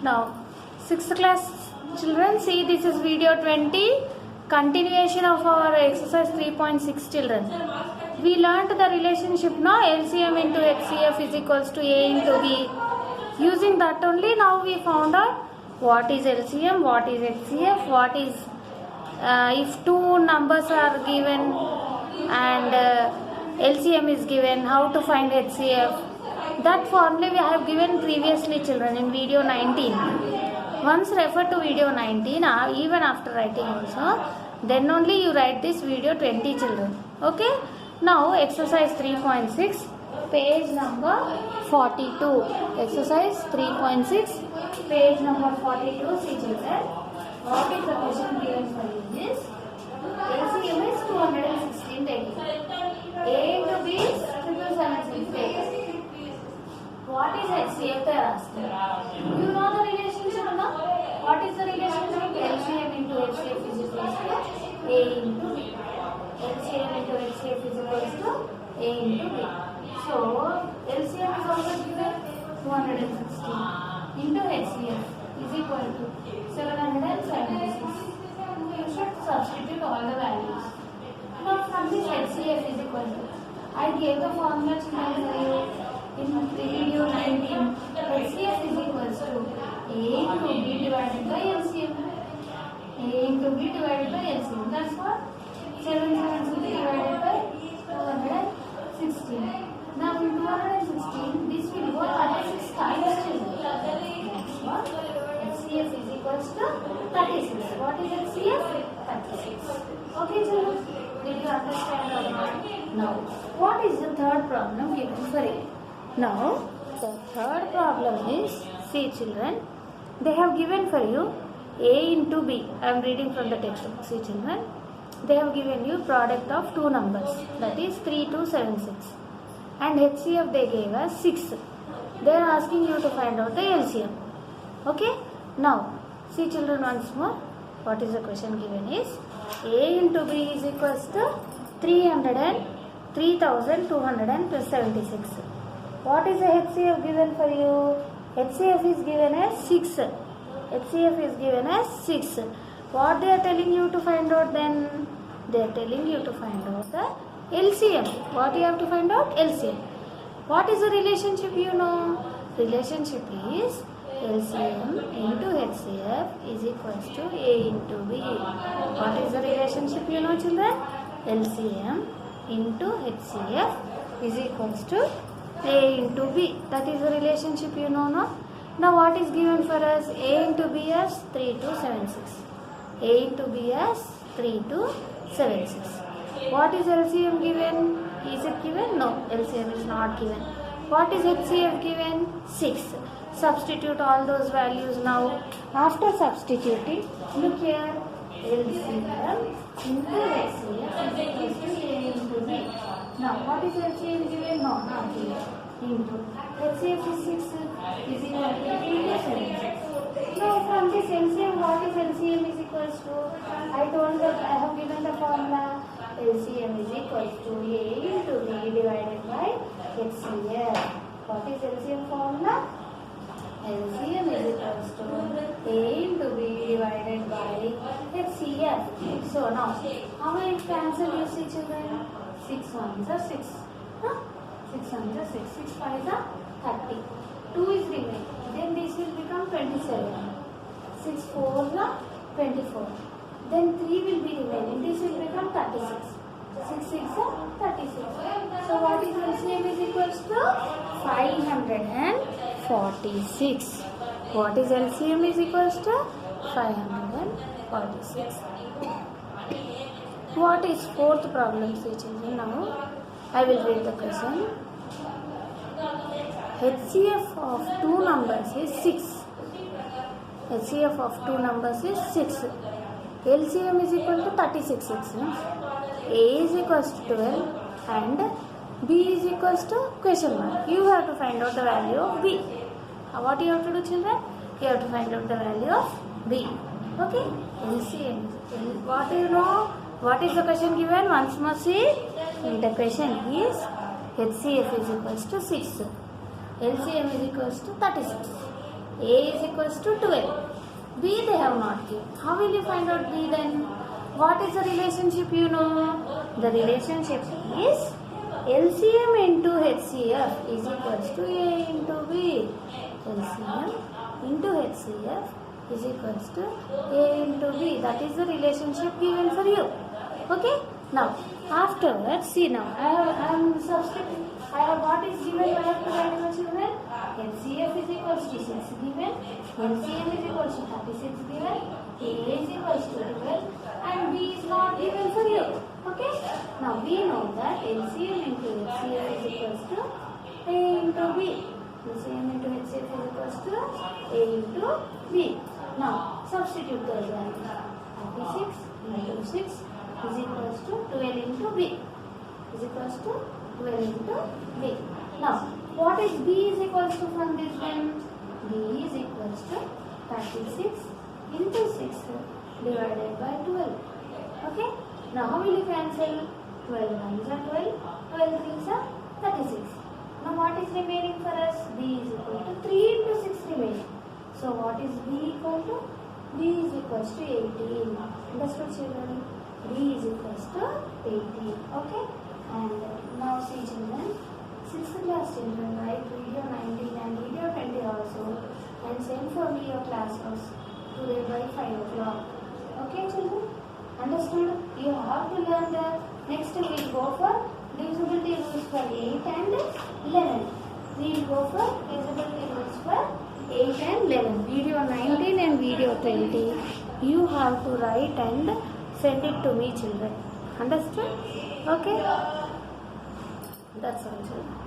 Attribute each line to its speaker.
Speaker 1: Now, 6th class children, see this is video 20, continuation of our exercise 3.6 children. We learnt the relationship now, LCM into HCF is equals to A into B. Using that only now we found out what is LCM, what is HCF, what is if two numbers are given and LCM is given, how to find HCF. That formula we have given previously children in video 19. Once refer to video 19 even after writing also, then only you write this video 20 children. Okay. Now exercise 3.6 page number 42. Exercise 3.6 page number 42. See children, what is the question given for you is LCM is 216 taken. A into B is 776 taken. What is HCF they are asking? You know the relationship or not? What is the relationship? LCM into HCF is equals to A into B. LCM into HCF is equals to A into B. So LCM is also given 216 into HCF is equal to 776. You should substitute all the values. Now from this HCF is equal to, I gave the formula for you. In video 19, HCF is equals to A into B divided by LCM. A into B divided by LCM. That's what? 776 divided by 216. Now in 216, this will go 36 times children. That's what? HCF is equals to 36. What is HCF? 36. Okay children? Did you understand or not? Now, what is the third problem given for A? Now, the third problem is, see children, they have given for you A into B. I am reading from the textbook. See children, they have given you product of two numbers, that is 3276. And HCF they gave us 6. They are asking you to find out the LCM. Okay? Now, see children once more, what is the question given is, A into B is equals to 3276. What is the HCF given for you? HCF is given as 6. HCF is given as 6. What they are telling you to find out then? They are telling you to find out the LCM. What you have to find out? LCM. What is the relationship you know? Relationship is LCM into HCF is equals to A into B. What is the relationship you know children? LCM into HCF is equals to A into B. That is the relationship you know now. Now what is given for us? A into B as 3276. A into B as 3276. What is LCM given? Is it given? No, LCM is not given. What is HCF given? 6. Substitute all those values now. After substituting, look here, LCM into HCF is equals to A into B. Now, what is LCM given? No, not given. Into HCF is 6 is equal to A into 7. Now, from this LCM, what is LCM is equals to? I told that I have given the formula. LCM is equals to A into B divided by HCF. What is LCM formula? LCM is equals to A into B divided by HCF. So now, how many cancel you see children? 6 ones are 6. 6 ones are 6. 6 5s are 30. 2 is remaining. Then this will become 27. 6 4s are 24. Then 3 will be remaining. This will become 36. 6 6 are 36. So what is LCM is equals to 546. What is LCM is equals to 546. What is fourth problem, see children? Now I will read the question. HCF of two numbers is 6. HCF of two numbers is 6. LCM is equal to 36. A is equals to 12 and B is equals to question mark. You have to find out the value of B. What you have to do children? You have to find out the value of B. Okay? LCM. What do you know? What is the question given? Once more see. The question is HCF is equals to 6. LCM is equals to 36. A is equals to 12. B they have not given. How will you find out B then? What is the relationship you know? The relationship is LCM into HCF is equals to A into B. LCM into HCF is equals to A into B. That is the relationship given for you. Okay? Now, afterwards, see now, I am substituting. I have what is given, I have to write my children. HCF is equals to 6 given. LCM is equals to 36 given. A is equals to 12. And B is not given for you. Okay? Now, we know that LCM into HCF is equals to A into B. LCM into HCF is equals to A into B. Now, substitute those values. 36 into 6 is equals to 12 into B. Is equals to 12 into B. Now, what is B is equals to from this then? B is equals to 36 into 6 divided by 12. Okay? Now, how will you cancel? 12 1s are 12, 12 3s are 36. Now, what is remaining for us? B is equal to 3 into 6 remaining. So, what is B equal to? B is equals to 18. Understood, children? B is equals to 18. Okay? And now see, children, 6th class children, write video 19 and video 20 also, and send for me your class notes today by 5 o'clock. Okay, children? Understood? You have to learn the next we'll go for divisibility rules for 8 and 11. We will go for divisibility rules for 8 and 11. Video 19 and video 20. You have to write and send it to me, children. Understood? Okay? That's all, children.